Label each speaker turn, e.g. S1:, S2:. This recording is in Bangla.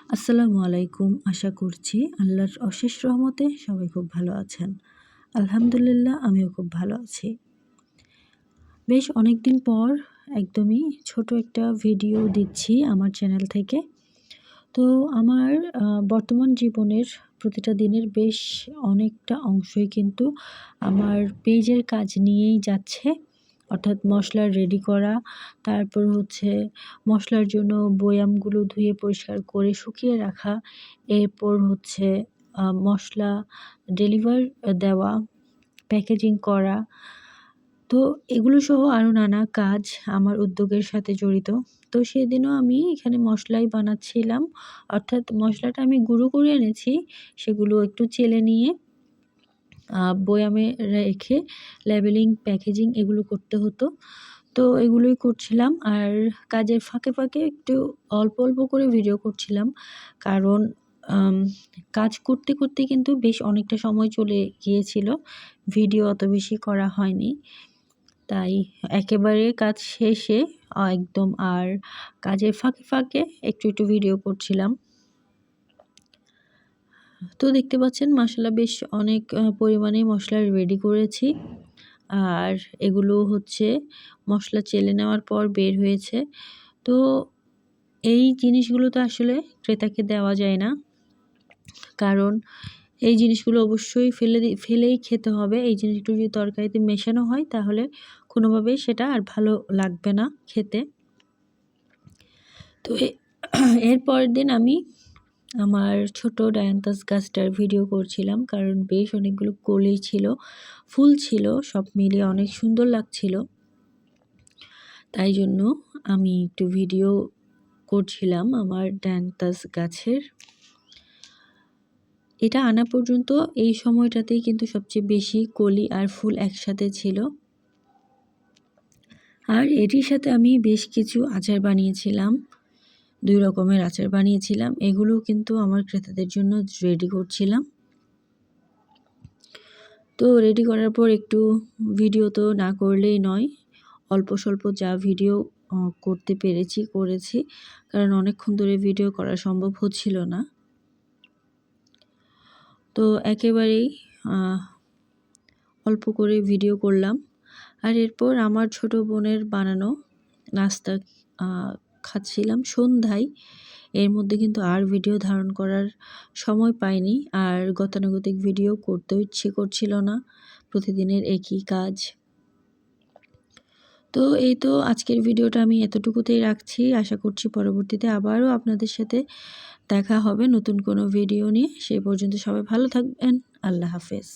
S1: আসসালামু আলাইকুম। আশা করছি আল্লাহর অশেষ রহমতে সবাই খুব ভালো আছেন। আলহামদুলিল্লাহ আমিও খুব ভালো আছি। বেশ অনেকদিন পর একদমই ছোট একটা ভিডিও দিচ্ছি আমার চ্যানেল থেকে। তো আমার বর্তমান জীবনের প্রতিটা দিনের বেশ অনেকটা অংশই কিন্তু আমার পেজের কাজ নিয়েই যাচ্ছে। অর্থাৎ মসলা রেডি করা, তারপর হচ্ছে মসলার জন্য বয়ামগুলো ধুয়ে পরিষ্কার করে শুকিয়ে রাখা, এরপর হচ্ছে মসলা ডেলিভার দেওয়া, প্যাকেজিং করা। তো এগুলো সহ আরও নানা কাজ আমার উদ্যোগের সাথে জড়িত। তো সেদিনও আমি এখানে মসলাই বানাচ্ছিলাম। অর্থাৎ মসলাটা আমি গুঁড়ো করে এনেছি, সেগুলো একটু চেলে নিয়ে বয়ামে রেখে লেবেলিং, প্যাকেজিং এগুলো করতে হতো। তো এগুলোই করছিলাম। আর কাজের ফাঁকে, ফাঁকে একটু অল্প, অল্প করে ভিডিও করছিলাম। কারণ আম কাজ করতে, করতে কিন্তু বেশ অনেকটা সময় চলে গিয়েছিল। ভিডিও অত বেশি করা হয়নি। তাই একেবারে কাজ শেষে একদম আর কাজের ফাঁকে, ফাঁকে একটু, একটু ভিডিও করছিলাম। তো দেখতে পাচ্ছেন মাশাআল্লাহ বেশ অনেক পরিমাণে মসলা রেডি করেছি। আর এগুলো হচ্ছে মসলা চেলে নেওয়ার পর বের হয়েছে। তো এই জিনিসগুলো তো আসলে ক্রেতাকে দেওয়া যায় না। কারণ এই জিনিসগুলো অবশ্যই ফেলেই খেতে হবে। এই জিনিসগুলো যদি তরকারিতে মেশানো হয় তাহলে কোনোভাবেই সেটা আর ভালো লাগবে না খেতে। তো এর পরের দিন আমি আমার ছোট ডায়ান্থাস গাছটার ভিডিও করছিলাম। কারণ বেশ অনেকগুলো কলি ছিল, ফুল ছিল, সব মিলিয়ে অনেক সুন্দর লাগছিল। তাই জন্য আমি একটু ভিডিও করছিলাম আমার ডায়ান্থাস গাছের। এটা আনা পর্যন্ত এই সময়টাতেই কিন্তু সবচেয়ে বেশি কলি আর ফুল একসাথে ছিল। আর এটির সাথে আমি বেশ কিছু আচার বানিয়েছিলাম। ২ রকমের আচার বানিয়েছিলাম। এগুলোও কিন্তু আমার ক্রেতাদের জন্য রেডি করছিলাম। তো রেডি করার পর একটু ভিডিও তো না করলেই নয়। অল্প স্বল্প যা ভিডিও করতে পেরেছি করেছি। কারণ অনেকক্ষণ ধরে ভিডিও করা সম্ভব হচ্ছিল না। তো একেবারেই অল্প করে ভিডিও করলাম। আর এরপর আমার ছোট বোনের বানানো নাস্তা খাচ্ছিলাম সন্ধ্যায়। এর মধ্যে কিন্তু আর ভিডিও ধারণ করার সময় পাইনি। আর গতানুগতিক ভিডিও করতেও ইচ্ছে করছিল না। প্রতিদিনের একই কাজ। তো এই তো আজকের ভিডিওটা আমি এতটুকুতেই রাখছি। আশা করছি পরবর্তীতে আবারও আপনাদের সাথে দেখা হবে নতুন কোনো ভিডিও নিয়ে। সেই পর্যন্ত সবাই ভালো থাকবেন। আল্লাহ হাফেজ।